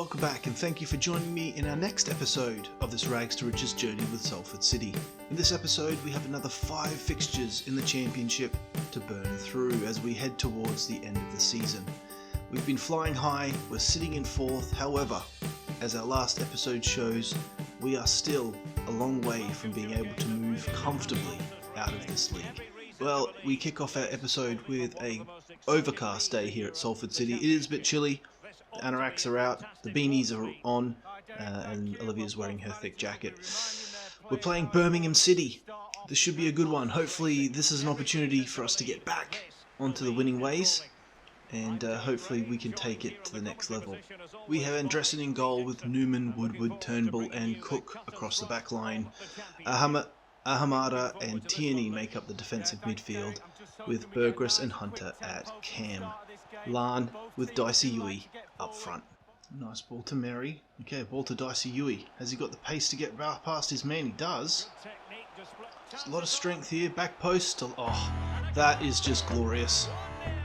welcome back and thank you for joining me in our next episode of this Rags to Riches journey with Salford City. In this episode we have another 5 fixtures in the Championship to burn through as we head towards the end of the season. We've been flying high, we're sitting in 4th, however, as our last episode shows, we are still a long way from being able to move comfortably out of this league. Well, we kick off our episode with a overcast day here at Salford City. It is a bit chilly. The anoraks are out, the beanies are on, and Olivia's wearing her thick jacket. We're playing Birmingham City. This should be a good one. Hopefully this is an opportunity for us to get back onto the winning ways, and hopefully we can take it to the next level. We have Andressen in goal with Newman, Woodward, Turnbull and Cook across the back line. Ahamada and Tierney make up the defensive midfield, with Burgess and Hunter at cam. Lan with Dicey Uwe up front. Nice ball to Mary. Okay, ball to Dicey Uwe. Has he got the pace to get past his man? He does. There's a lot of strength here. Back post. Oh, that is just glorious.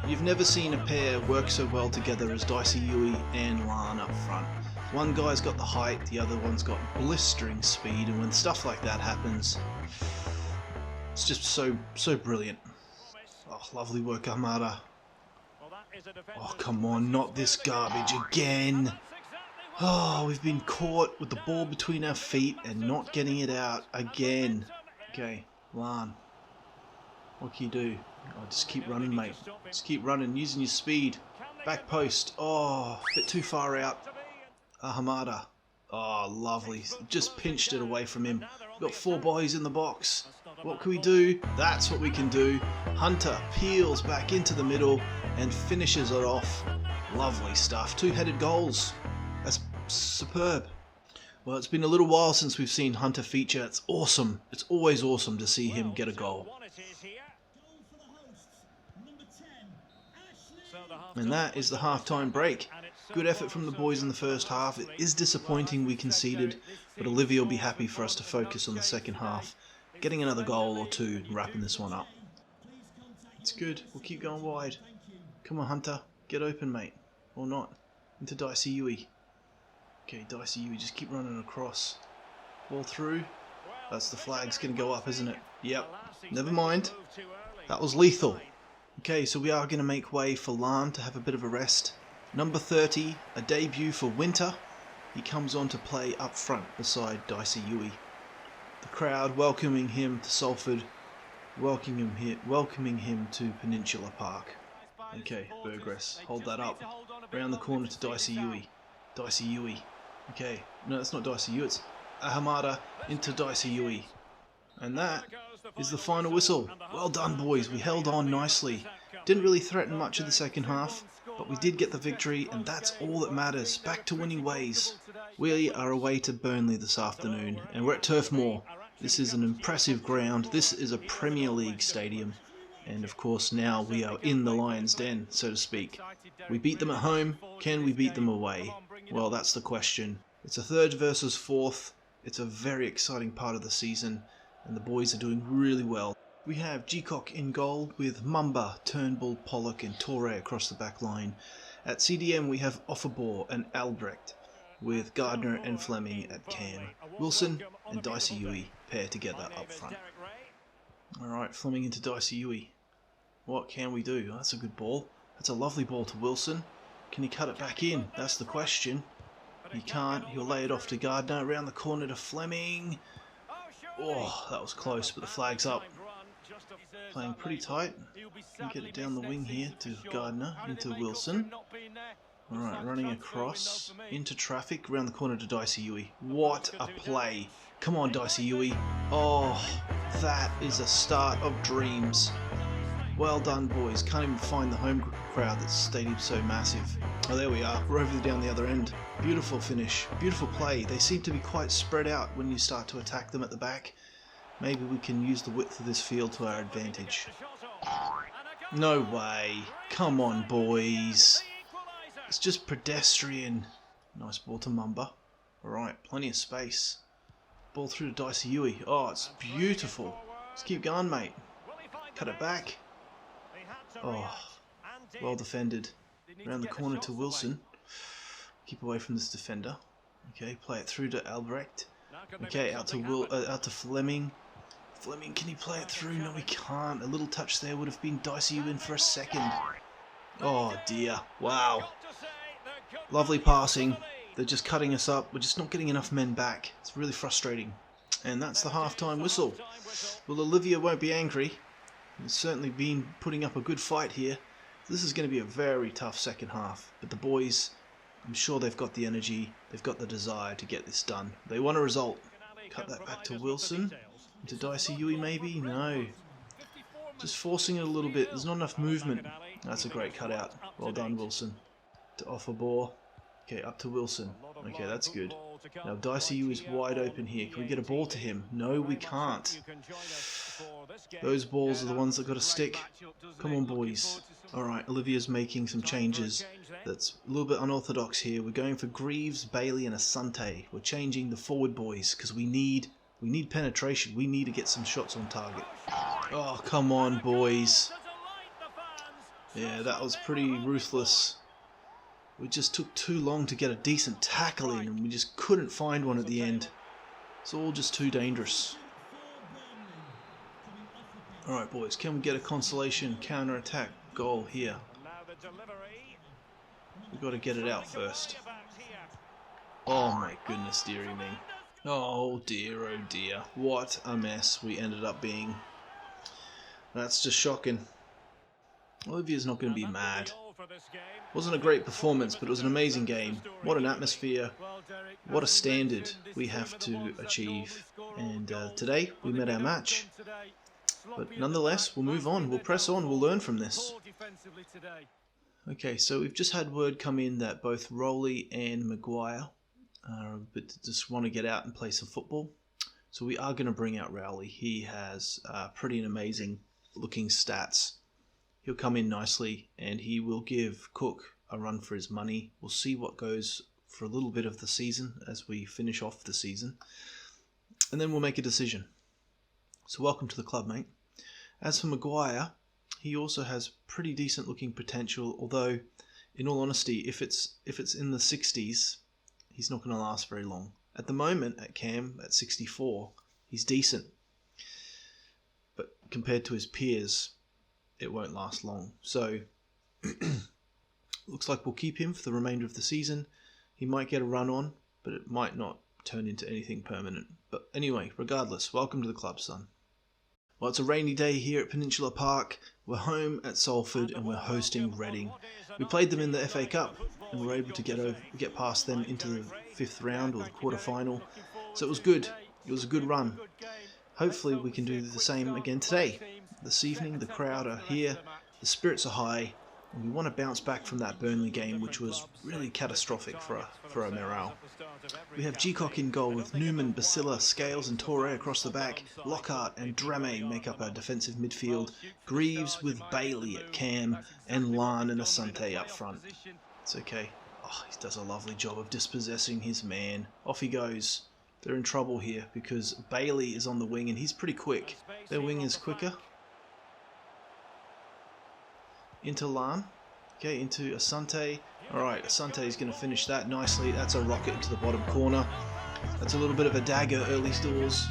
You've never seen a pair work so well together as Dicey Uwe and Lan up front. One guy's got the height, the other one's got blistering speed, and when stuff like that happens, it's just so brilliant. Oh, lovely work, Armada. Oh, come on, not this garbage again. Oh, we've been caught with the ball between our feet and not getting it out again. Okay, Lan, what can you do? Oh, just keep running, mate. Just keep running, using your speed. Back post. Oh, a bit too far out. Ahamada. Oh, lovely. Just pinched it away from him. We've got 4 boys in the box. What can we do? That's what we can do. Hunter peels back into the middle and finishes it off. Lovely stuff. 2-headed goals. That's superb. Well, it's been a little while since we've seen Hunter feature. It's awesome. It's always awesome to see him get a goal. And that is the half-time break. Good effort from the boys in the first half. It is disappointing we conceded, but Olivia will be happy for us to focus on the second half, getting another goal or 2 and wrapping this one up. It's good. We'll keep going wide. Come on, Hunter. Get open, mate. Or not. Into Dicey Uwe. Okay, Dicey Uwe, just keep running across. Ball through. That's the flag's going to go up, isn't it? Yep. Never mind. That was lethal. Okay, so we are going to make way for Lan to have a bit of a rest. Number 30, a debut for Winter. He comes on to play up front beside Dicey Uwe. The crowd welcoming him to Salford, welcoming him to Peninsula Park. Okay, Burgess, hold that up. Round the corner to Dicey Uwe. Dicey Uwe. Okay, no, that's not Dicey Uwe, it's Ahamada into Dicey Uwe. And that is the final whistle. Well done, boys. We held on nicely. Didn't really threaten much in the second half, but we did get the victory, and that's all that matters. Back to winning ways. We are away to Burnley this afternoon, and we're at Turf Moor. This is an impressive ground. This is a Premier League stadium. And of course now we are in the Lion's Den, so to speak. We beat them at home. Can we beat them away? Well, that's the question. It's a 3rd versus 4th. It's a very exciting part of the season, and the boys are doing really well. We have Gcock in goal with Mumba, Turnbull, Pollock and Torre across the back line. At CDM we have Offerbor and Albrecht, with Gardner and Fleming at cam. Wilson and Dicey Uwe pair together up front. Alright, Fleming into Dicey Uwe. What can we do? Oh, that's a good ball. That's a lovely ball to Wilson. Can he cut it back in? That's the question. He can't. He'll lay it off to Gardner. Around the corner to Fleming. Oh, that was close, but the flag's up. Playing pretty tight. Can get it down the wing here to Gardner, into Wilson. Alright, running across, into traffic, around the corner to Dicey Uwe. What a play. Come on, Dicey Uwe. Oh, that is a start of dreams. Well done, boys. Can't even find the home crowd. That stadium's so massive. Oh, there we are. We're over down the other end. Beautiful finish. Beautiful play. They seem to be quite spread out when you start to attack them at the back. Maybe we can use the width of this field to our advantage. No way. Come on, boys. It's just pedestrian. Nice ball to Mumba. Alright, plenty of space. Ball through to Dicey Uwe. Oh, it's beautiful. Let's keep going, mate. Cut it back. Oh, well defended. Around the corner to Wilson. Keep away from this defender. Okay, play it through to Albrecht. Okay, out to Fleming. Fleming, can he play it through? No, he can't. A little touch there would have been dicey in for a second. Oh dear. Wow. Lovely passing. They're just cutting us up. We're just not getting enough men back. It's really frustrating. And that's the half-time whistle. Well, Olivia won't be angry. He's certainly been putting up a good fight here. This is going to be a very tough second half. But the boys, I'm sure they've got the energy, they've got the desire to get this done. They want a result. Cut that back to Wilson. Into Dicey Yui maybe? No. Just forcing it a little bit. There's not enough movement. That's a great cutout. Well done, Wilson. To Offerbore. Okay, up to Wilson. Okay, that's good. Now Dicey Yui is wide open here. Can we get a ball to him? No, we can't. Those balls are the ones that got to stick. Come on, boys. Alright, Olivia's making some changes. That's a little bit unorthodox here. We're going for Greaves, Bailey and Asante. We're changing the forward boys because we need penetration. We need to get some shots on target. Oh, come on, boys. Yeah, that was pretty ruthless. We just took too long to get a decent tackle in and we just couldn't find one at the end. It's all just too dangerous. Alright, boys, can we get a consolation counter-attack goal here? We've got to get it out first. Oh my goodness, dearie me. Oh dear, oh dear. What a mess we ended up being. That's just shocking. Olivia's not going to be mad. Wasn't a great performance, but it was an amazing game. What an atmosphere. What a standard we have to achieve. And today we met our match. But nonetheless, we'll move on. We'll press on. We'll learn from this. Okay, so we've just had word come in that both Rowley and Mcguire just want to get out and play some football. So we are going to bring out Rowley. He has pretty amazing looking stats. He'll come in nicely and he will give Cook a run for his money. We'll see what goes for a little bit of the season as we finish off the season. And then we'll make a decision. So welcome to the club, mate. As for Mcguire, he also has pretty decent looking potential, although in all honesty, if it's in the 60s, he's not going to last very long. At the moment at Cam at 64, he's decent. But compared to his peers, it won't last long. So looks like we'll keep him for the remainder of the season. He might get a run on, but it might not turn into anything permanent. But anyway, regardless, welcome to the club, son. Well, it's a rainy day here at Peninsula Park. We're home at Salford and we're hosting Reading. We played them in the FA Cup and were able to get past them into the 5th round or the quarter-final. So it was good. It was a good run. Hopefully we can do the same again today. This evening the crowd are here, the spirits are high, and we want to bounce back from that Burnley game, which was really catastrophic for our morale. We have Gcock in goal with Newman, Basila, Scales and Torre across the back. Lockhart and Drame make up our defensive midfield. Greaves with Bailey at cam, and Lan and Asante up front. It's okay. Oh, he does a lovely job of dispossessing his man. Off he goes. They're in trouble here because Bailey is on the wing and he's pretty quick. Their wing is quicker. Into Lan. Okay, into Asante. Alright, Asante is going to finish that nicely. That's a rocket into the bottom corner. That's a little bit of a dagger early doors.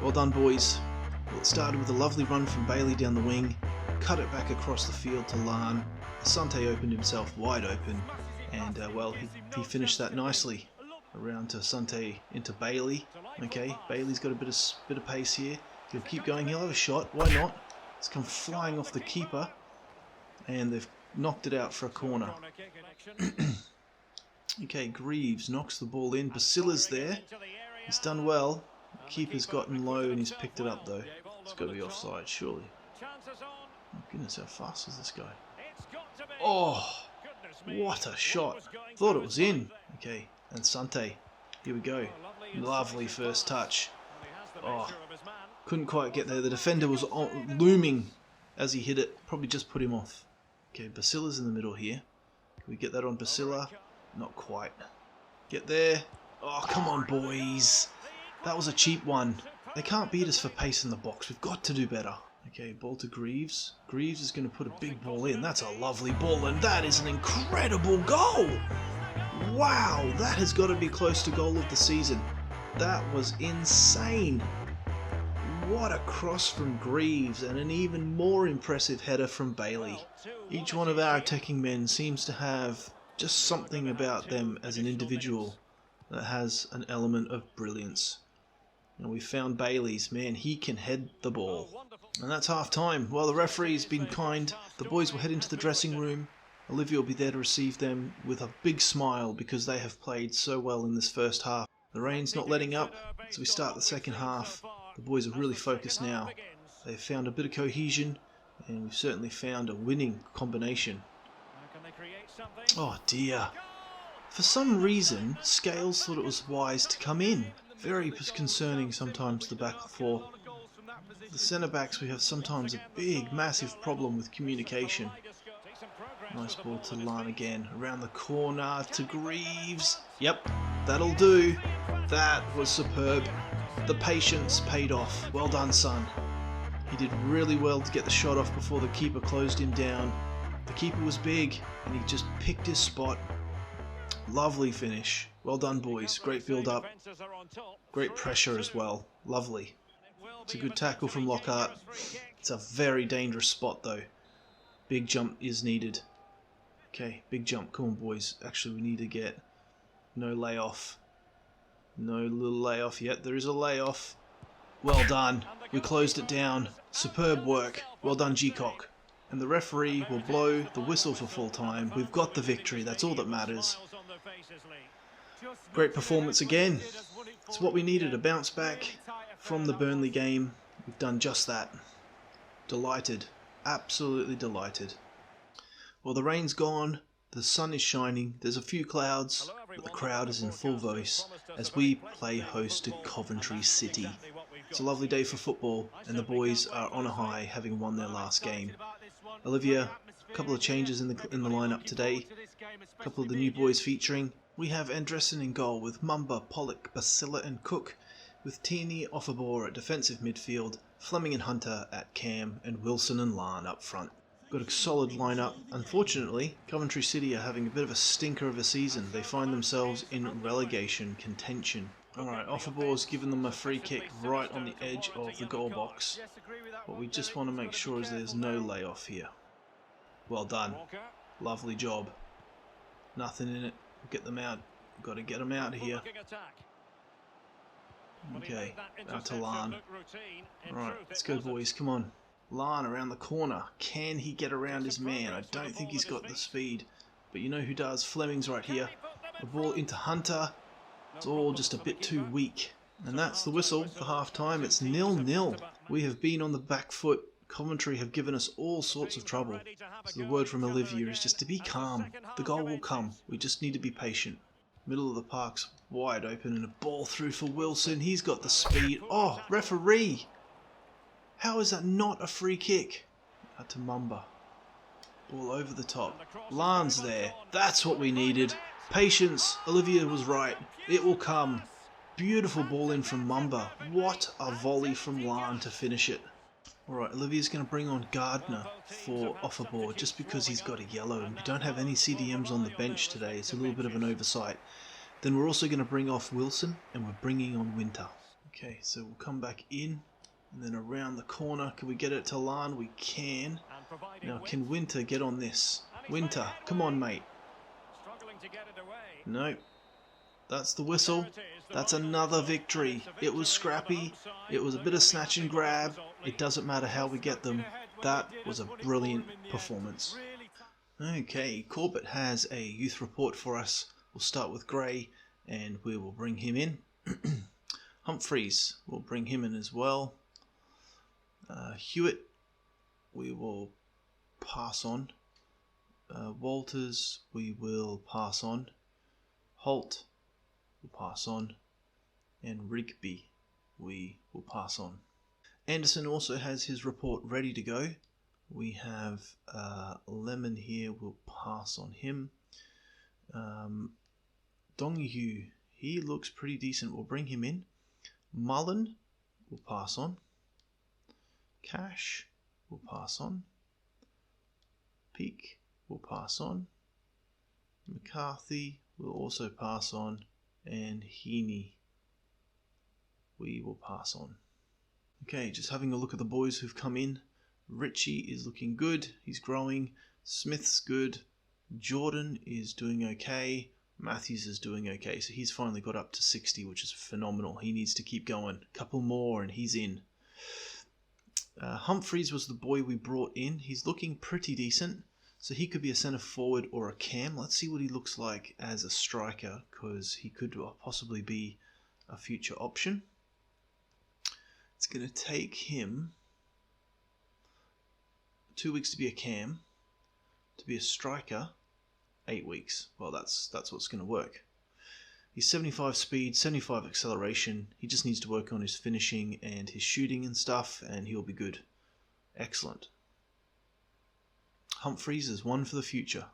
Well done, boys. Well, it started with a lovely run from Bailey down the wing. Cut it back across the field to Lan. Asante opened himself wide open. And, well, he finished that nicely. Around to Asante into Bailey. Okay, Bailey's got a bit of pace here. He'll keep going. He'll have a shot. Why not? It's come flying off the keeper. And they've knocked it out for a corner. Okay, Greaves knocks the ball in. Basila's there. He's done well. The keeper's gotten low and he's picked it up though. It's got to be offside, surely. Oh goodness, how fast is this guy? Oh, what a shot. Thought it was in. Okay, and Sante. Here we go. Lovely first touch. Oh, couldn't quite get there. The defender was looming as he hit it. Probably just put him off. Okay, Basila's in the middle here. Can we get that on Basila? Not quite. Get there. Oh, come on, boys. That was a cheap one. They can't beat us for pace in the box. We've got to do better. Okay, ball to Greaves. Greaves is going to put a big ball in. That's a lovely ball, and that is an incredible goal. Wow, that has got to be close to goal of the season. That was insane. What a cross from Greaves and an even more impressive header from Bailey. Each one of our attacking men seems to have just something about them as an individual that has an element of brilliance. And we found Bailey's. Man, he can head the ball. And that's half time. Well, the referee's been kind. The boys will head into the dressing room. Olivia will be there to receive them with a big smile because they have played so well in this first half. The rain's not letting up as we start the second half. The boys are really focused now. They've found a bit of cohesion and we've certainly found a winning combination. Oh dear. For some reason, Scales thought it was wise to come in. Very concerning sometimes, the back four. The centre-backs, we have sometimes a big, massive problem with communication. Nice ball to Lan again. Around the corner to Greaves. Yep, that'll do. That was superb. The patience paid off. Well done, son. He did really well to get the shot off before the keeper closed him down. The keeper was big and he just picked his spot. Lovely finish. Well done, boys. Great build-up. Great pressure as well. Lovely. It's a good tackle from Lockhart. It's a very dangerous spot, though. Big jump is needed. Okay, big jump. Come on, boys. Actually, we need to get no layoff. No little layoff yet. There is a layoff. Well done. We closed it down. Superb work. Well done, G-Cock. And the referee will blow the whistle for full time. We've got the victory. That's all that matters. Great performance again. It's what we needed, a bounce back from the Burnley game. We've done just that. Delighted. Absolutely delighted. Well, the rain's gone. The sun is shining. There's a few clouds, but the crowd is in full voice as we play host to Coventry City. It's a lovely day for football, and the boys are on a high, having won their last game. Olivia, a couple of changes in the lineup today. A couple of the new boys featuring. We have Andressen in goal with Mumba, Pollock, Basila and Cook, with Tierney, Offerbore at defensive midfield, Fleming and Hunter at cam, and Wilson and Lan up front. Got a solid lineup. Unfortunately, Coventry City are having a bit of a stinker of a season. They find themselves in relegation contention. Alright, Offerbore's given them a free kick right on the edge of the goal box. What we just want to make sure is there's no layoff here. Well done. Lovely job. Nothing in it. Get them out. Got to get them out of here. Okay, out to Lan. Alright, let's go, boys. Come on. Lan around the corner. Can he get around his man? I don't think he's got the speed. But you know who does? Fleming's right here. The ball into Hunter. It's all just a bit too weak. And that's the whistle for half-time. It's 0-0. We have been on the back foot. Coventry have given us all sorts of trouble. So the word from Olivia is just to be calm. The goal will come. We just need to be patient. Middle of the park's wide open and a ball through for Wilson. He's got the speed. Oh, referee! How is that not a free kick? Out to Mumba. Ball over the top. Lan's there. That's what we needed. Patience. Olivia was right. It will come. Beautiful ball in from Mumba. What a volley from Lan to finish it. Alright, Olivia's going to bring on Gardner for Offerboard just because he's got a yellow and we don't have any CDMs on the bench today. It's a little bit of an oversight. Then we're also going to bring off Wilson and we're bringing on Winter. Okay, so we'll come back in and then around the corner. Can we get it to Lan? We can. Now, can Winter get on this? Winter, come on, mate. No. That's the whistle. That's another victory. It was scrappy. It was a bit of snatch and grab. It doesn't matter how we get them. That was a brilliant performance. Okay, Corbett has a youth report for us. We'll start with Gray and we will bring him in. Humphreys, we'll bring him in as well. Hewitt, we will pass on. Walters, we will pass on. Holt, we'll pass on. And Rigby, we will pass on. Anderson also has his report ready to go. We have Lemon here, we'll pass on him. Donghue, he looks pretty decent, we'll bring him in. Mullen, we'll pass on. Cash, we'll pass on. Peak, we'll pass on. McCarthy, we'll also pass on, and Heaney we will pass on. Okay, just having a look at the boys who've come in. Richie is looking good, he's growing. Smith's good. Jordan is doing okay. Matthews is doing okay, so he's finally got up to 60, which is phenomenal. He needs to keep going. A couple more and he's in. Humphreys was the boy we brought in. He's looking pretty decent, so he could be a centre forward or a cam. Let's see what he looks like as a striker, because he could possibly be a future option. It's going to take him 2 weeks to be a cam, to be a striker 8 weeks. Well, that's what's going to work. He's 75 speed, 75 acceleration. He just needs to work on his finishing and his shooting and stuff, and he'll be good. Excellent. Humphreys is one for the future.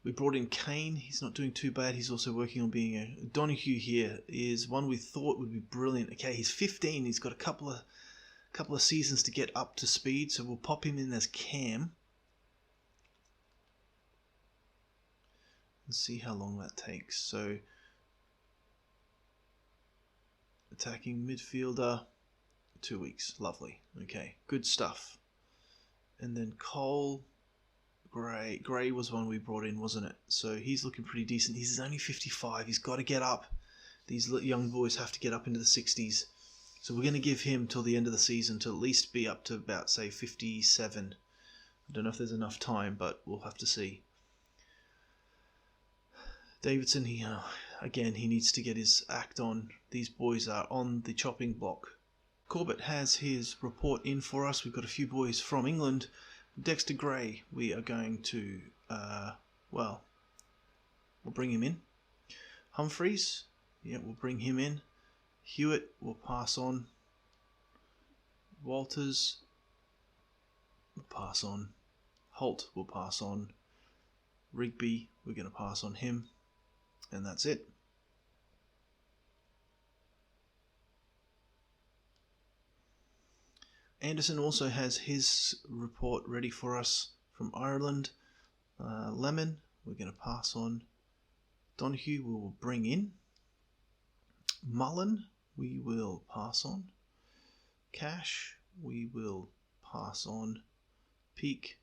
We brought in Kane. He's not doing too bad. He's also working on being a... Donahue here is one we thought would be brilliant. Okay, he's 15. He's got a couple of seasons to get up to speed, so we'll pop him in as cam. And see how long that takes. So, attacking midfielder, 2 weeks. Lovely. Okay, good stuff. And then Cole... Gray was one we brought in, wasn't it? So he's looking pretty decent. He's only 55. He's got to get up. These young boys have to get up into the 60s. So we're going to give him till the end of the season to at least be up to about, say, 57. I don't know if there's enough time, but we'll have to see. Davidson, again, he needs to get his act on. These boys are on the chopping block. Corbett has his report in for us. We've got a few boys from England. Dexter Gray, we are going to, we'll bring him in. Humphreys, yeah, we'll bring him in. Hewitt, we'll pass on. Walters, we'll pass on. Holt, we'll pass on. Rigby, we're going to pass on him. And that's it. Anderson also has his report ready for us from Ireland. Lemon, we're going to pass on. Donahue, we will bring in. Mullen, we will pass on. Cash, we will pass on. Peake,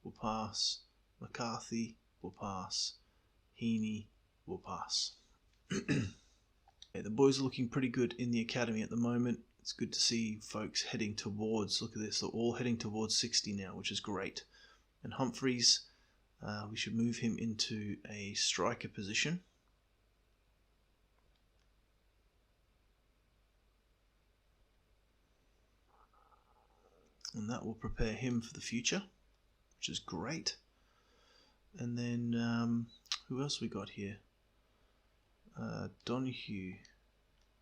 will pass. McCarthy, will pass. Heaney, will pass. Yeah, the boys are looking pretty good in the academy at the moment. It's good to see folks heading towards, look at this, they're all heading towards 60 now, which is great. And Humphreys, we should move him into a striker position. And that will prepare him for the future, which is great. And then, who else we got here? Donahue,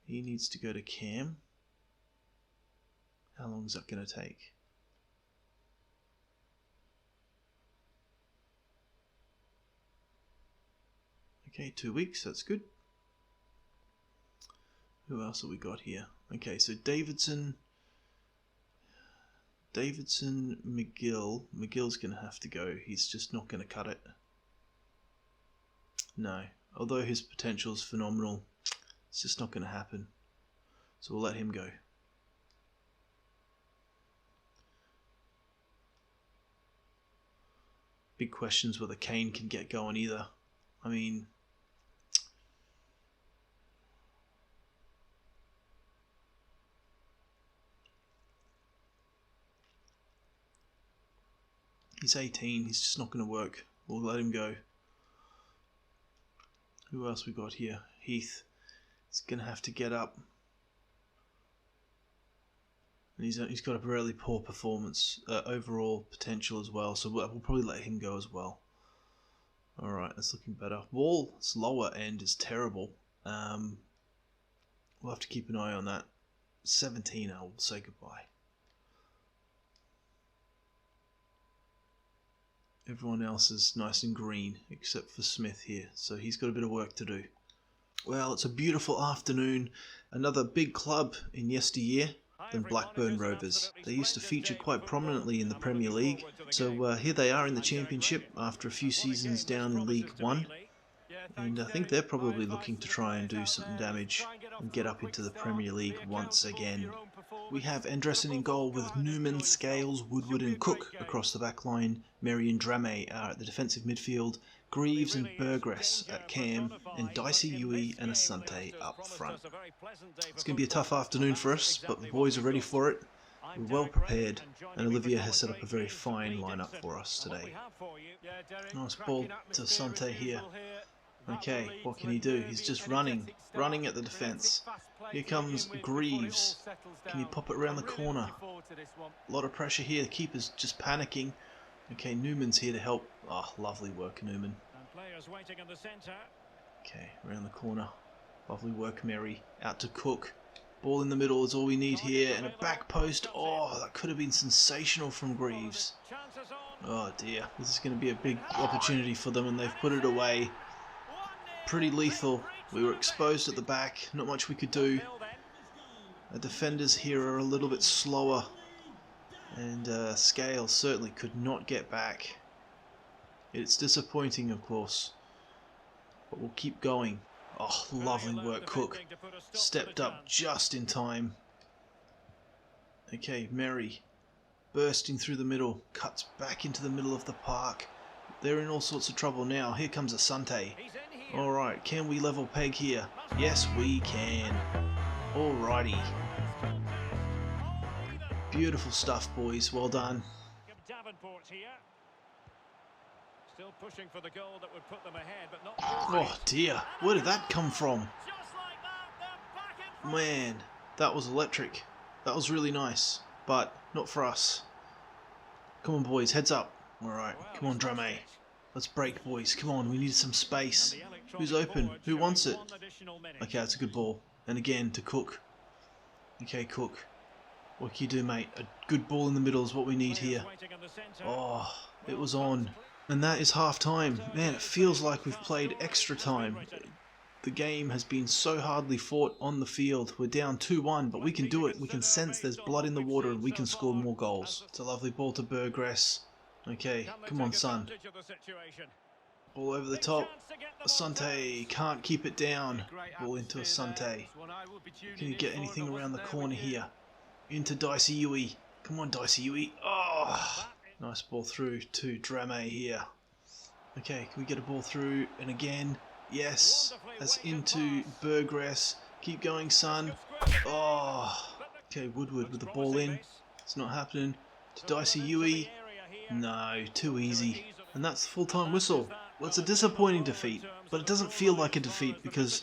he needs to go to cam. How long is that going to take? Okay, 2 weeks, that's good. Who else have we got here? Okay, so Davidson, McGill. McGill's going to have to go. He's just not going to cut it. No, although his potential is phenomenal, it's just not going to happen. So we'll let him go. Big questions whether Kane can get going either. I mean, he's 18, he's just not going to work. We'll let him go. Who else we got here? Heath. He's going to have to get up. And he's got a really poor performance, overall potential as well, so we'll probably let him go as well. Alright, that's looking better. Wall's lower end is terrible. We'll have to keep an eye on that. 17, I will say goodbye. Everyone else is nice and green, except for Smith here, so he's got a bit of work to do. Well, it's a beautiful afternoon. Another big club in yesteryear. than Blackburn Rovers. They used to feature quite prominently in the Premier League, so here they are in the Championship after a few seasons down in League One. And I think they're probably looking to try and do some damage and get up into the Premier League once again. We have Andresen in goal with Newman, Scales, Woodward and Cook across the back line. Merry and Drame are at the defensive midfield. Greaves and Burgress at cam, and Dicey, Yui and Asante up front. It's going to be a tough afternoon for us, but the boys are ready for it. We're well prepared, and Olivia has set up a very fine lineup for us today. Nice ball to Asante here. Okay, what can he do? He's just running at the defence. Here comes Greaves. Can he pop it around the corner? A lot of pressure here. The keeper's just panicking. Okay, Newman's here to help. Oh, lovely work, Newman. Okay, around the corner. Lovely work, Merry. Out to Cook. Ball in the middle is all we need here. And a back post. Oh, that could have been sensational from Greaves. Oh dear. This is going to be a big opportunity for them, and they've put it away. Pretty lethal. We were exposed at the back. Not much we could do. The defenders here are a little bit slower. And Scale certainly could not get back. It's disappointing, of course. But we'll keep going. Oh, lovely work, Cook. Stepped up just in time. Okay, Merry. Bursting through the middle. Cuts back into the middle of the park. They're in all sorts of trouble now. Here comes Asante. Alright, can we level peg here? Yes, we can. Alrighty. Beautiful stuff, boys. Well done. Still pushing for the goal that would put them ahead, but not. Oh dear, where did that come from? Man, that was electric. That was really nice, but not for us. Come on, boys, heads up. Alright, come on, Drame. Let's break, boys. Come on, we need some space. Who's open? Who wants it? Okay, that's a good ball. And again to Cook. Okay, Cook. What can you do, mate? A good ball in the middle is what we need here. Oh, it was on. And that is half time. Man, it feels like we've played extra time. The game has been so hardly fought on the field. We're down 2-1, but we can do it. We can sense there's blood in the water and we can score more goals. It's a lovely ball to Burgress. Okay, come on, son. Ball over the top. Asante can't keep it down. Ball into Asante. Can you get anything around the corner here? Into Dicey Yui. Come on, Dicey Yui. Oh, nice ball through to Drame here. Okay, can we get a ball through? And again, yes. That's into Burgress. Keep going, son. Oh, okay, Woodward with the ball in. It's not happening. To Dicey Yui. No, too easy. And that's the full-time whistle. Well, it's a disappointing defeat, but it doesn't feel like a defeat because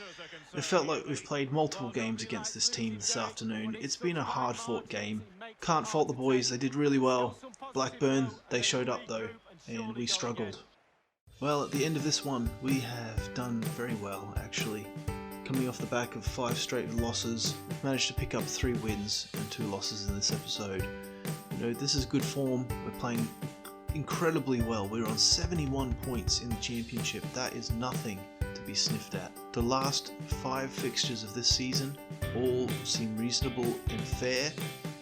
it felt like we've played multiple games against this team this afternoon. It's been a hard-fought game. Can't fault the boys, they did really well. Blackburn, they showed up though, and we struggled. Well, at the end of this one, we have done very well, actually. Coming off the back of 5 straight losses, we've managed to pick up 3 wins and 2 losses in this episode. You know, this is good form. We're playing incredibly well. We're on 71 points in the Championship. That is nothing to be sniffed at. The last 5 fixtures of this season all seem reasonable and fair,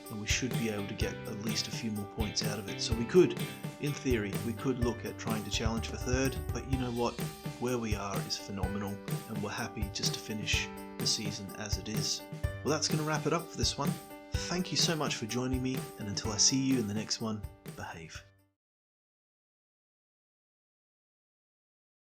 and we should be able to get at least a few more points out of it. So we could, in theory, we could look at trying to challenge for 3rd, but you know what? Where we are is phenomenal, and we're happy just to finish the season as it is. Well, that's going to wrap it up for this one. Thank you so much for joining me, and until I see you in the next one, behave.